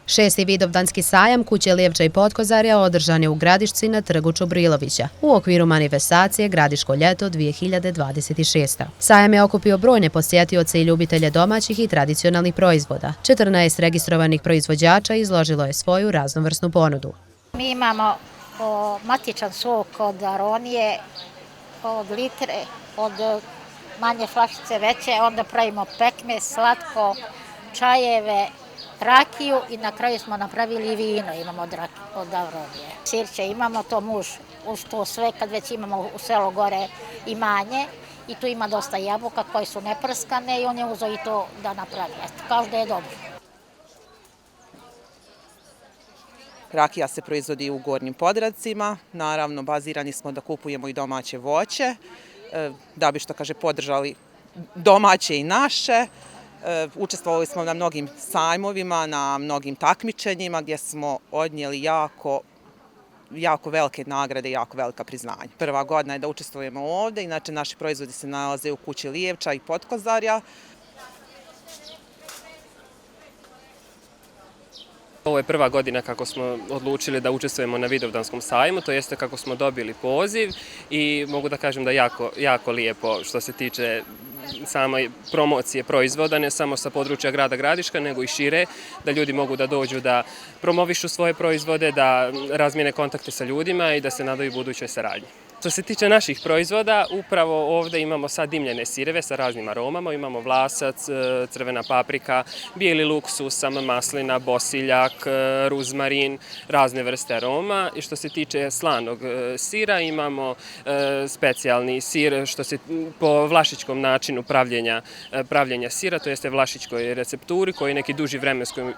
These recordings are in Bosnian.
Šesti Vidovdanski sajam kuće Lijevča i Potkozarja održan je u Gradišci na trgu Čubrilovića u okviru manifestacije Gradiško ljeto 2026. Sajam je okupio brojne posjetioce i ljubitelje domaćih i tradicionalnih proizvoda. 14 registrovanih proizvođača izložilo je svoju raznovrsnu ponudu. Mi imamo matičan sok od aronije, od litre, od manje flašice veće, onda pravimo pekmez, slatko, čajeve, rakiju i na kraju smo napravili vino, imamo od aronije. Sirće imamo, to muž uz to sve, kad već imamo u selo gore imanje i tu ima dosta jabuka koje su neprskane i on je uzeo i to da napravi. Kao što je dobro. Rakija se proizvodi u Gornjim Podravcima, naravno bazirani smo da kupujemo i domaće voće, da bi podržali domaće i naše. Učestvovali smo na mnogim sajmovima, na mnogim takmičenjima gdje smo odnijeli jako velike nagrade i jako velika priznanja. Prva godina je da učestvujemo ovdje, inače naši proizvodi se nalaze u kući Lijevča i Potkozarja. Ovo je prva godina kako smo odlučili da učestvujemo na Vidovdanskom sajmu, to jeste kako smo dobili poziv i mogu da kažem da je jako lijepo što se tiče same promocije proizvoda, ne samo sa područja grada Gradiška, nego i šire, da ljudi mogu da dođu da promovišu svoje proizvode, da razmijene kontakte sa ljudima i da se nadaju budućoj saradnji. Što se tiče naših proizvoda, upravo ovdje imamo sad dimljene sireve sa raznim aromama, imamo vlasac, crvena paprika, bijeli luk, susam, maslina, bosiljak, ruzmarin, razne vrste aroma. I što se tiče slanog sira, imamo specijalni sir što se po vlašičkom načinu pravljenja sira, to jeste vlašičkoj recepturi koji neki duži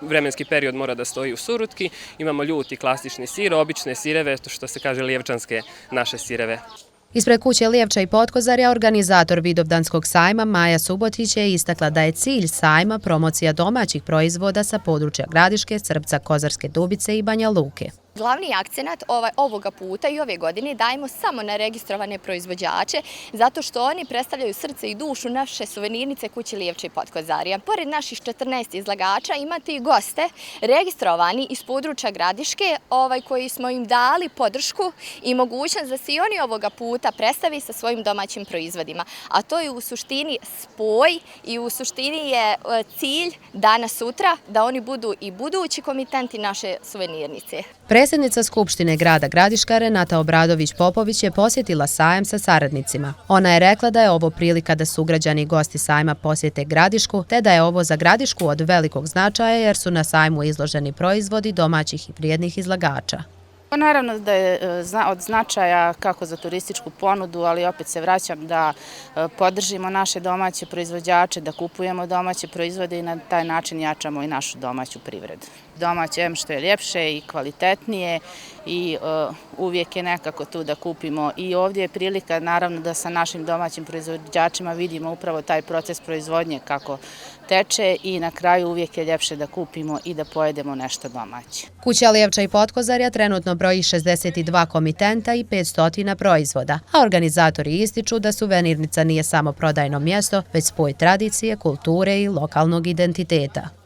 vremenski period mora da stoji u surutki. Imamo ljuti klasični sir, obične sireve, što se kaže lijevčanske naše sireve. Ispred kuće Lijevča i Potkozarja organizator Vidovdanskog sajma Maja Subotić je istakla da je cilj sajma promocija domaćih proizvoda sa područja Gradiške, Srbca, Kozarske Dubice i Banja Luke. Glavni akcenat ovoga puta i ove godine dajemo samo na registrovane proizvođače, zato što oni predstavljaju srce i dušu naše suvenirnice kuće Lijevča i Potkozarja. Pored naših 14 izlagača imate i goste registrovani iz područja Gradiške, koji smo im dali podršku i mogućnost da se i oni ovoga puta predstavi sa svojim domaćim proizvodima. A to je u suštini spoj i u suštini je cilj danas sutra da oni budu i budući komitenti naše suvenirnice. Predsjednica Skupštine grada Gradiška Renata Obradović-Popović je posjetila sajam sa saradnicima. Ona je rekla da je ovo prilika da sugrađani i gosti sajma posjete Gradišku, te da je ovo za Gradišku od velikog značaja jer su na sajmu izloženi proizvodi domaćih i vrijednih izlagača. Naravno da je od značaja kako za turističku ponudu, ali opet se vraćam da podržimo naše domaće proizvođače, da kupujemo domaće proizvode i na taj način jačamo i našu domaću privredu. Domaće što je ljepše i kvalitetnije i uvijek je nekako tu da kupimo i ovdje je prilika naravno da sa našim domaćim proizvođačima vidimo upravo taj proces proizvodnje kako teče i na kraju uvijek je ljepše da kupimo i da pojedemo nešto domaće. Kuća Lijevča i Potkozarja trenutno broji 62 komitenta i 500 proizvoda, a organizatori ističu da suvenirnica nije samo prodajno mjesto, već spoj tradicije, kulture i lokalnog identiteta.